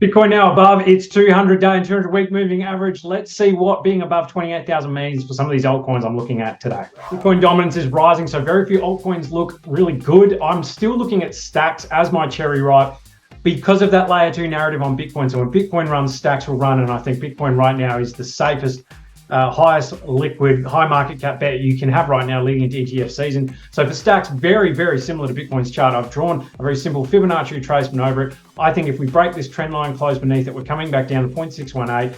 Bitcoin now above its 200-day and 200-week moving average. Let's see what being above 28,000 means for some of these altcoins I'm looking at today. Bitcoin dominance is rising, so very few altcoins look really good. I'm still looking at Stacks as my cherry ripe because of that layer 2 narrative on Bitcoin. So when Bitcoin runs, Stacks will run, and I think Bitcoin right now is the safest, highest liquid, high market cap bet you can have right now leading into ETF season. So for Stacks, very, very similar to Bitcoin's chart. I've drawn a very simple Fibonacci retracement over it. I think if we break this trend line, close beneath it, we're coming back down to 0.618,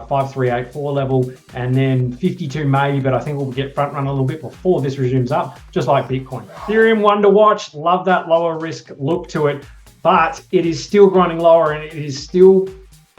5384 level, and then 52 maybe, but I think we'll get front run a little bit before this resumes up, just like Bitcoin. Ethereum, one to watch. Love that lower risk look to it, but it is still grinding lower, and it is still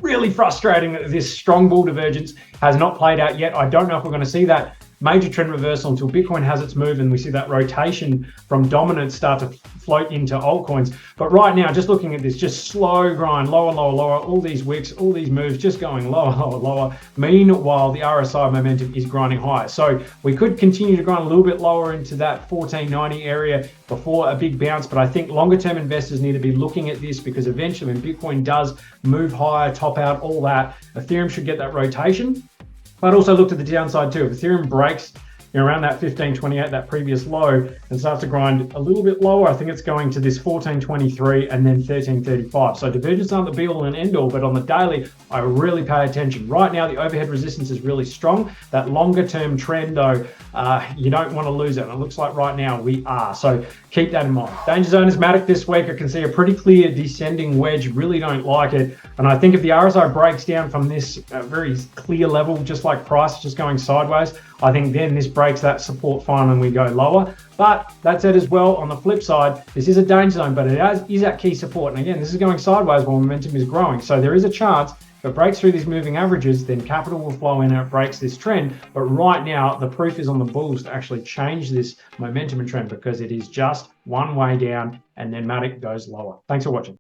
really frustrating that this strong bull divergence has not played out yet. I don't know if we're going to see that major trend reversal until Bitcoin has its move and we see that rotation from dominance start to float into altcoins. But right now, just looking at this, just slow grind, lower, lower, lower, all these wicks, all these moves just going lower, lower, lower. Meanwhile, the RSI momentum is grinding higher. So we could continue to grind a little bit lower into that 1490 area before a big bounce. But I think longer term investors need to be looking at this, because eventually when Bitcoin does move higher, top out, all that, Ethereum should get that rotation. But also look to the downside too. If Ethereum breaks around that 1528, that previous low, and starts to grind a little bit lower, I think it's going to this 1423 and then 1335. So divergence aren't the be all and end all, but on the daily, I really pay attention. Right now, the overhead resistance is really strong. That longer term trend though, you don't want to lose it. And it looks like right now we are. So keep that in mind. Danger zone is MATIC this week. I can see a pretty clear descending wedge. Really don't like it. And I think if the RSI breaks down from this very clear level, just like price just going sideways, I think then this breaks that support fine and we go lower. But that said as well, on the flip side, this is a danger zone, but it is at key support. And again, this is going sideways while momentum is growing. So there is a chance if it breaks through these moving averages, then capital will flow in and it breaks this trend. But right now, the proof is on the bulls to actually change this momentum and trend, because it is just one way down and then MATIC goes lower. Thanks for watching.